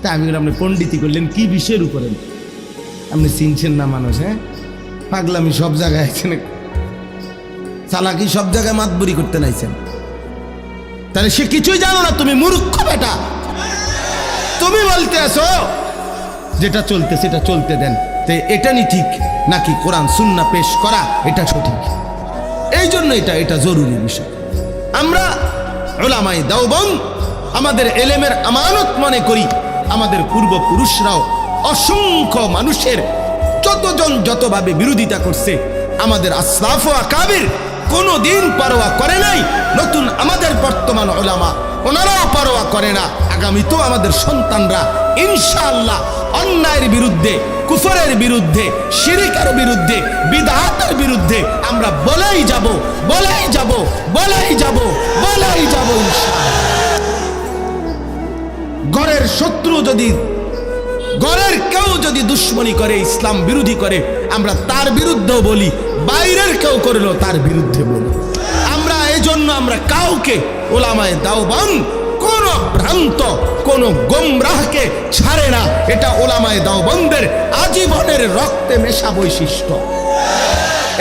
তাই আমি আপনি পণ্ডিতি করলেন কি বিষয়ের উপরে? আপনি চিনছেন না মানুষ? হ্যাঁ, পাগলামি সব জায়গায় আছেন, চালাকি সব জায়গায় মাতবুরি করতে নাইছেন। তাহলে সে কিছুই জানো না, তুমি মূর্খ বেটা। তুমি বলতে আসো যেটা চলতে সেটা চলতে দেন। তো এটা নি ঠিক নাকি কোরআন সুন্নাহ পেশ করা এটা সঠিক? এই জন্য এটা জরুরি বিষয়। আমরা উলামায়ে দেওবন্দ আমাদের ইলমের আমানত মনে করি। আমাদের পূর্বপুরুষরাও অসংখ্য মানুষের যতজন যতভাবে বিরোধিতা করছে, আমাদের আসলাফ ও আকাবির কোনোদিন পরোয়া করে নাই। নতুন আমাদের বর্তমান উলামা, ওনারাও পরোয়া করে না। আগামীতেও আমাদের সন্তানরা ইনশাআল্লাহ অন্যায়ের বিরুদ্ধে, কুফরের বিরুদ্ধে, শিরকের বিরুদ্ধে, বিদআতের বিরুদ্ধে আমরা বলেই যাব, বলেই যাব, বলেই যাব, বলেই যাব ইনশাআল্লাহ। ঘরের শত্রু যদি, ঘরের কেউ যদি দুশ্মনী করে, ইসলাম বিরোধী করে, আমরা তার বিরুদ্ধেও বলি, বাইরের কেউ করলেও তার বিরুদ্ধে বলি। আমরা এই জন্য আমরা কাউকে, উলামায়ে দেওবন্দ কোন ভ্রান্ত, কোন গোমরাহকে ছাড়ে না। এটা উলামায়ে দেওবন্দের আজীবনের রক্তে মেশা বৈশিষ্ট্য।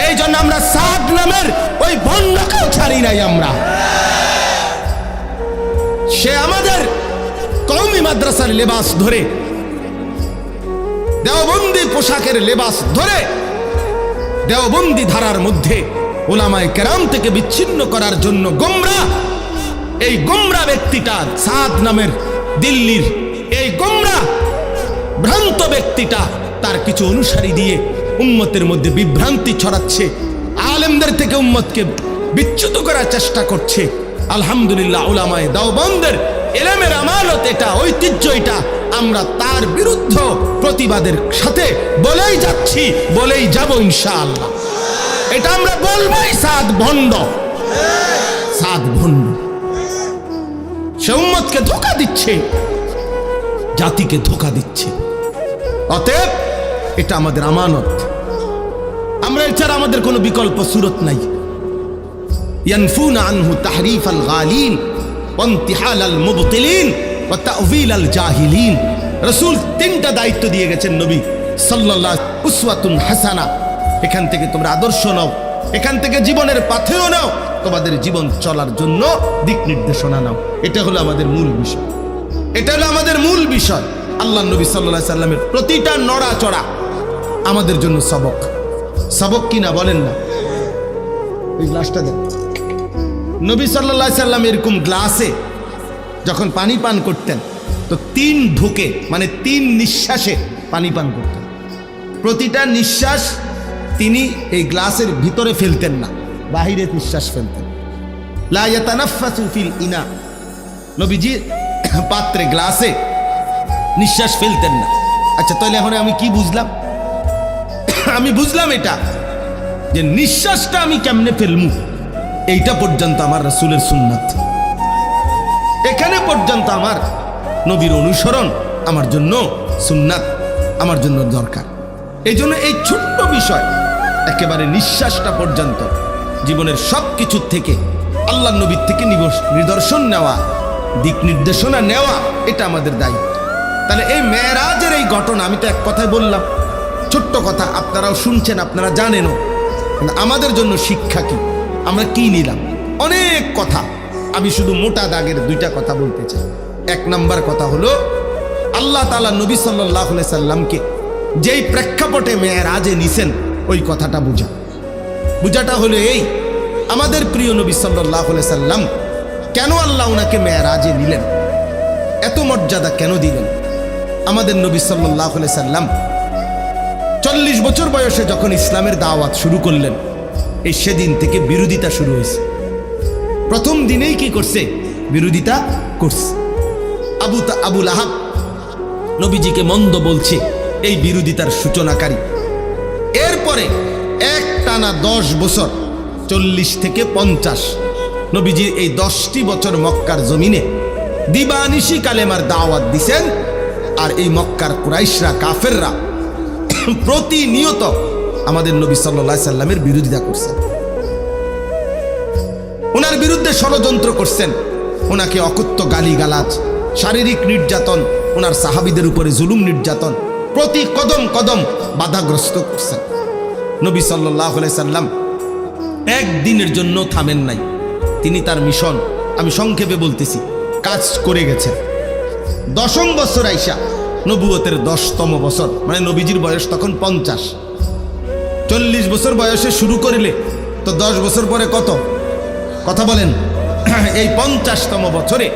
এই জন্য আমরা সাদ নামের ওই ভণ্ডকেও ছাড়ি নাই। আমরা, সে আমাদের কওমি মাদ্রাসার লেবাস ধরে, দেওবন্দি পোশাকের লেবাস ধরে, দেওবন্দি ধারার মধ্যে উলামায়ে কেরাম থেকে বিচ্ছিন্ন করার জন্য গোমরা, এই গোমরা ব্যক্তিটা সাদ নামের দিল্লির এই গোমরা ভ্রান্ত ব্যক্তিটা তার কিছু অনুসারী দিয়ে উম্মতের মধ্যে বিভ্রান্তি ছড়াচ্ছে, আলেমদের থেকে উম্মতকে বিচ্যুত করার চেষ্টা করছে। আলহামদুলিল্লাহ উলামায়ে দেওবন্দের ইলমের আমানত এটা, ঐতিহ্য এটা, আমরা তার বিরুদ্ধে প্রতিবাদের সাথে বলেই যাচ্ছি, বলেই যাব ইনশাআল্লাহ। এটা আমরা বলবোই। সাদ ভণ্ড, সাদ ভণ্ড, সে উম্মতকে ধোঁকা দিচ্ছে, জাতিকে ধোঁকা দিচ্ছে। অতএব এটা আমাদের আমানত, আমরা এছাড়া আমাদের কোনো বিকল্প সুরত নাই। ইয়ানফুনা আনহু তাহরিফাল গালিন ওয়া ইনতিহালাল মুবতিলিন ওয়া তা'ওয়িলাল জাহিলিন। রাসূল তিনটা দায়িত্ব দিয়ে গেছেন নবী সাল্লাল্লাহু আলাইহি ওয়াসাল্লাম, উসওয়াতুন হাসানা, এখান থেকে তোমরা আদর্শ নাও, এখান থেকে জীবনের পাথেয় নাও, তোমাদের জীবন চলার জন্য দিক নির্দেশনা নাও। এটা হলো আমাদের মূল বিষয়, এটা হলো আমাদের মূল বিষয়। আল্লাহ নবী সাল্লাল্লাহু আলাইহি সাল্লামের প্রতিটা নড়াচড়া আমাদের জন্য সবক। সবক কিনা বলেন না? ওই গ্লাসটা দেন। নবী সাল্লাল্লাহু আলাইহি সাল্লাম এরকম গ্লাসে যখন পানি পান করতেন তো 3 ঢোকে মানে 3 নিঃশ্বাসে পানি পান করতেন। প্রতিটা নিঃশ্বাস তিনি এই গ্লাসের ভিতরে ফেলতেন না, বাহিরে নিঃশ্বাস ফেলতেন। লা ইয়াতানাফাসু ফিল ইনা, নবীজি পাত্রে গ্লাসে নিঃশ্বাস ফেলতেন না। আচ্ছা, তাহলে এখন আমি কি বুঝলাম? আমি বুঝলাম এটা যে নিঃশ্বাসটা আমি কেমনে ফেলমু এইটা পর্যন্ত আমার রাসূলের সুন্নাত, এখানে পর্যন্ত আমার নবীর অনুসরণ আমার জন্য সুন্নাত, আমার জন্য দরকার। এই জন্য এই ছোট্ট বিষয় একেবারে নিঃশ্বাসটা পর্যন্ত জীবনের সব কিছুর থেকে আল্লাহ নবীর থেকে নিদর্শন নেওয়া, দিক নির্দেশনা নেওয়া, এটা আমাদের দায়িত্ব। তাহলে এই মেরাজের এই ঘটনা আমি তো এক কথায় বললাম, ছোট্ট কথা, আপনারাও শুনছেন, আপনারা জানেনও, আমাদের জন্য শিক্ষা কি, আমরা কি নিলাম? অনেক কথা, আমি শুধু মোটা দাগের 2টা কথা বলতে চাই। 1 নাম্বার কথা হলো আল্লাহ তাআলা নবী সাল্লাল্লাহু আলাইহি সাল্লামকে যেই প্রেক্ষাপটে মেরাজে নিছেন ওই কথাটা বুঝাটা হলো এই, আমাদের প্রিয় নবী সাল্লাল্লাহু আলাইহি সাল্লাম কেন আল্লাহ ওনাকে মেরাজে নিলেন, এত মর্যাদা কেন দিলেন? আমাদের নবী সাল্লাল্লাহু আলাইহি সাল্লাম 40 বছর বয়সে যখন ইসলামের দাওয়াত শুরু করলেন, এই সেদিন থেকে বিরোধিতা শুরু হয়েছে। প্রথম দিনেই কি করছে? বিরোধিতা করছে। আবু লাহাব নবীজিকে মন্দ বলছে, এই বিরোধিতার সূচনাকারী। এরপরে একটানা 10 বছর, 40 থেকে 50, নবীজির এই 10টি বছর মক্কার জমিনে দিবানিশি কালেমার দাওয়াত দিছেন। আর এই মক্কার কুরাইশরা, কাফেররা প্রতিনিয়ত আমাদের নবী সাল্লাল্লাহু আলাইহি সাল্লামের বিরোধিতা করছেন, ওনার বিরুদ্ধে ষড়যন্ত্র করছেন, ওনাকে অকথ্য গালিগালাজ, শারীরিক নির্যাতন, ওনার সাহাবীদের উপরে জুলুম নির্যাতন প্রতি কদম কদম বাধাগ্রস্ত করছেন। নবী সাল্লাল্লাহু আলাইহি সাল্লাম একদিনের জন্য থামেন নাই। তিনি তার মিশন, আমি সংক্ষেপে বলতেছি, কাজ করে গেছেন। 10ম বছর আইসা নবুয়তের 10তম বছর, মানে নবীজির বয়স তখন 50। 40 বছর বয়সে শুরু করিলে তো 10 বছর পরে কত? কথা বলেন। এই 50তম বছরে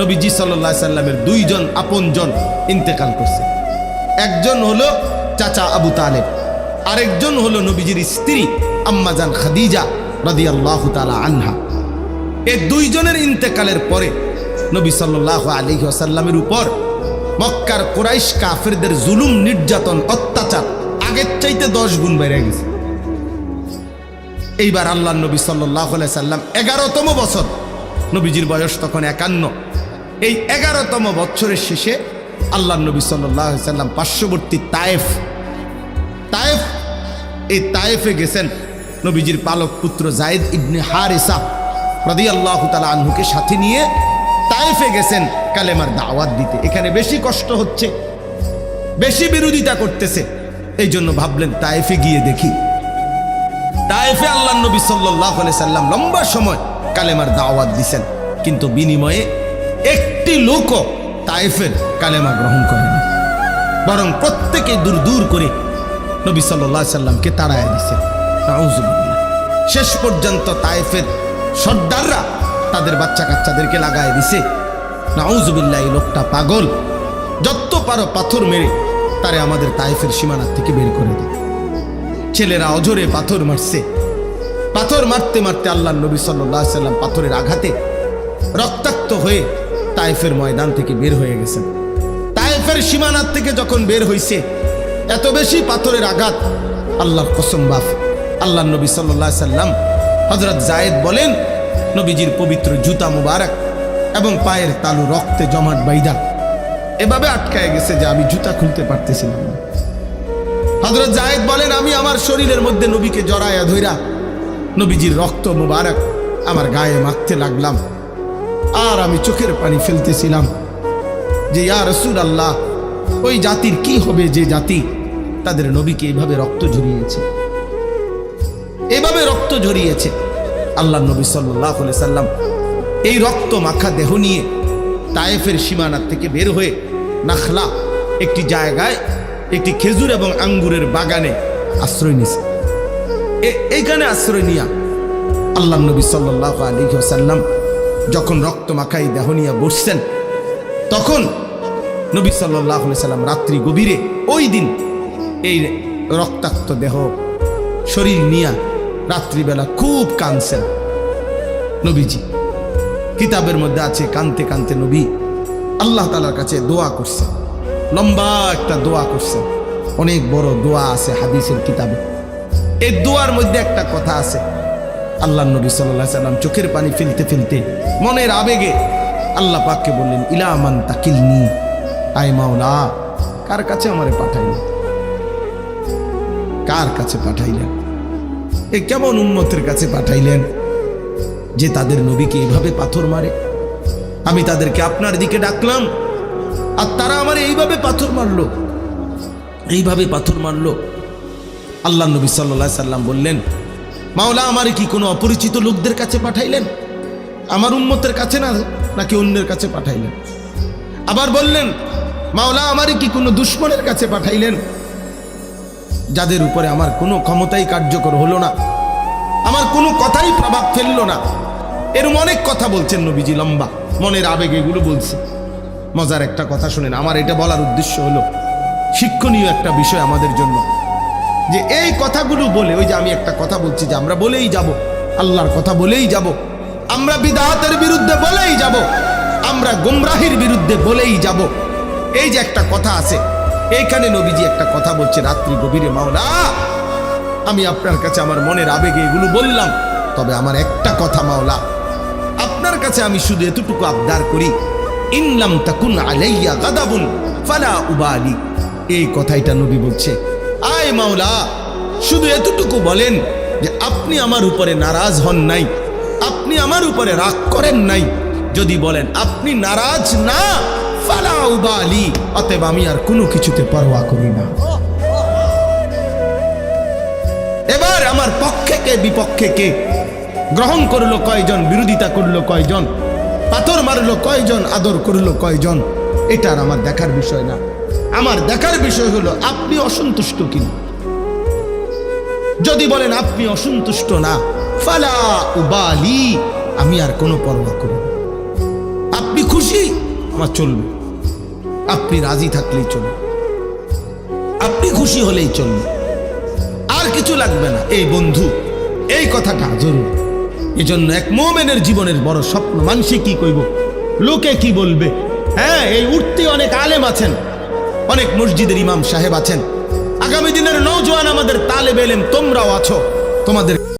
নবীজি সাল্লাল্লাহু আলাইহি সাল্লামের 2 জন আপনজন ইন্তেকাল করছে। একজন হলো চাচা আবু তালেব, আরেকজন হলো নবীজির স্ত্রী আম্মা জান খাদিজা রাদিয়াল্লাহু তাআলা আনহা। এই 2 জনের ইন্তেকালের পরে নবী সাল্লাল্লাহু আলাইহি ওয়াসাল্লামের উপর মক্কার কুরাইশ কাফেরদের জুলুম, নির্যাতন, অত্যাচার আগের চাইতে 10 গুণ বেড়ে গেছে। এইবার আল্লাহর নবী সাল্লাল্লাহু আলাইহি সাল্লাম 11তম বছর, নবীজির বয়স তখন 51। এই 11তম বছরের শেষে আল্লাহর নবী সাল্লাল্লাহু আলাইহি সাল্লাম পার্শ্ববর্তী তায়েফ, এই তায়েফে গেছেন নবীজির পালক পুত্র যায়েদ ইবনে হারেসা রাদিয়াল্লাহু তাআলা আনহুকে সাথে নিয়ে তায়েফে গেছেন কালেমার দাওয়াত দিতে। এখানে বেশি কষ্ট হচ্ছে, বেশি বিরোধিতা করতেছে, এই জন্য ভাবলেন তায়েফে গিয়ে দেখি। তায়েফে আল্লাহর নবী সাল্লাল্লাহু আলাইহি সাল্লাম লম্বা সময় কালেমার দাওয়াত দিছেন, কিন্তু বিনিময়ে একটি লোকও তায়েফের কালেমা গ্রহণ করেনি, বরং প্রত্যেকে দূর দূর করে নবী সাল্লাল্লাহু আলাইহি সাল্লামকে তাড়ায় দিয়েছেন। নাউযুবিল্লাহ। শেষ পর্যন্ত তায়েফের সর্দাররা তাদের বাচ্চা কাচ্চাদেরকে লাগায় দিছে। নাউযুবিল্লাহ, এই লোকটা পাগল, যত পারো পাথর মেরে তারে আমাদের তায়েফের সীমানার থেকে বের করে দেয়। ছেলেরা অজরে পাথর মারছে, পাথর মারতে মারতে আল্লাহর নবী সাল্লাল্লাহু আলাইহি সাল্লাম পাথরের আঘাতে রক্তাক্ত হয়ে তায়েফের ময়দান থেকে বের হয়ে গেছেন। তায়েফের সীমানার থেকে যখন বের হইছে, এত বেশি পাথরের আঘাত, আল্লাহর কসম বাফ, আল্লাহ নবী সাল্লাল্লাহু আলাইহি সাল্লাম হযরত যায়েদ বলেন, নবীজির পবিত্র জুতা মুবারক এবং পায়ের তালু রক্তে জমাট বাইদা এভাবে আটকায় গেছে যে আমি জুতা খুলতে পারতেছিলাম না। হযরত যায়েদ বলেন, আমি আমার শরীরের মধ্যে নবীকে জড়ায়া ধইরা নবীজির রক্ত মুবারক আমার গায়ে মাখতে লাগলাম, আর আমি চোখের পানি ফেলতেছিলাম যে ইয়া রাসূলুল্লাহ, ওই জাতির কি হবে যে জাতি তাদের নবীকে এইভাবে রক্ত ঝরিয়েছে, এভাবে রক্ত ঝরিয়েছে। আল্লাহ নবী সাল্লাল্লাহু আলাইহি সাল্লাম এই রক্ত মাখা দেহ নিয়ে তায়েফের সীমানা থেকে বের হয়ে নাখলা একটি জায়গায় একটি খেজুর এবং আঙ্গুরের বাগানে আশ্রয় নিয়েছে। এইখানে আশ্রয় নিয়া আল্লাহ নবী সাল্লাল্লাহু আলাইহি ওয়াসাল্লাম যখন রক্ত মাখাই দেহ নিয়ে বসছেন, তখন নবী সাল্লাল্লাহু আলাইহি সাল্লাম রাত্রি গভীরে ওই দিন এই রক্তাক্ত দেহ শরীর নিয়া রাত্রিবেলা খুব কাঁদছেন নবীজি। কিতাবের মধ্যে আছে কাঁদতে কাঁদতে নবী আল্লাহ তাআলার কাছে দোয়া করছেন, লম্বা একটা দোয়া করছেন, অনেক বড় দোয়া আছে হাদিসের কিতাবে। এই দোয়ার মধ্যে একটা কথা আছে, আল্লাহ নবী সাল্লাল্লাহু আলাইহি সাল্লাম চোখের পানি ফেলতে ফেলতে মনের আবেগে আল্লাহ পাককে বললেন, ইলা মান তাকিলনি, আয় মাওলা, কার কাছে আমারে পাঠাইলেন, কার কাছে পাঠাইলেন? এ কেমন উম্মতের কাছে পাঠাইলেন যে তাদের নবীকে এইভাবে পাথর মারে? আমি তাদেরকে আপনার দিকে ডাকলাম আর তারা আমার এইভাবে পাথর মারলো, এইভাবে পাথর মারলো। আল্লাহ নবী সাল্লাল্লাহু আলাইহি সাল্লাম বললেন, মাওলা, আমারে কি কোনো অপরিচিত লোকদের কাছে পাঠাইলেন? আমার উম্মতের কাছে না, নাকি অন্যের কাছে পাঠাইলেন? আবার বললেন, মাওলা, আমারে কি কোনো দুশমনের কাছে পাঠাইলেন, যাদের উপরে আমার কোনো ক্ষমতাই কার্যকর হলো না, আমার কোনো কথাই প্রভাব ফেললো না? এরকম অনেক কথা বলছেন নবীজি, লম্বা মনের আবেগ এগুলো বলছে। মজার একটা কথা শুনেন, আমার এটা বলার উদ্দেশ্য হলো শিক্ষণীয় একটা বিষয় আমাদের জন্য, যে এই কথাগুলো বলে, ওই যে আমি একটা কথা বলছি যে আমরা বলেই যাব, আল্লাহর কথা বলেই যাব, আমরা বিদআতের বিরুদ্ধে বলেই যাব, আমরা গুমরাহির বিরুদ্ধে বলেই যাব। এই যে একটা কথা আছে, এইখানে নবীজি একটা কথা বলছে রাত্রি গভীরে, মাওলা, আমি আপনার কাছে আমার মনের আবেগে এগুলো বললাম, তবে আমার একটা কথা মাওলা, আপনার কাছে আমি শুধু এতটুকু আবদার করি, ইনলাম তাকুন আলাইয়া গাদাবুন ফালা উবালি। এই কথাইটা নবী বলছে, আয় মাওলা, শুধু এতটুকু বলেন যে আপনি আমার উপরে নারাজ হন নাই, আপনি আমার উপরে রাগ করেন নাই। যদি বলেন আপনি নারাজ না, ফালা উবালি, অতএব আমি আর কোনো কিছুতে পরোয়া করি না। এবার আমার পক্ষে কে বিপক্ষে কে, গ্রহণ করলো কয়জন, বিরোধিতা করলো কয়জন, পাথর মারলো কয়জন, আদর করলো কয়জন, এটা আর আমার দেখার বিষয় না। আমার দেখার বিষয় হলো আপনি অসন্তুষ্ট কিনা। যদি বলেন আপনি অসন্তুষ্ট না, ফালা উবালি, আমি আর কোনো পরোয়া করি না। আপনি খুশি, আমার চলবে, আপনি রাজি থাকলেই চলবে, আপনি খুশি হলেই চলবে, আর কিছু লাগবে না। এই বন্ধু, এই কথাটা জরুরি। এজন্য এক মুমিনের জীবনের বড় স্বপ্ন, মানুষে কি কইব, লোকে কি বলবে। হ্যাঁ, এই উঠতে অনেক আলেম আছেন, অনেক মসজিদের ইমাম সাহেব আছেন, আগামী দিনের নওজোয়ান আমাদের তালেবে ইলম তোমরাও আছো, তোমাদের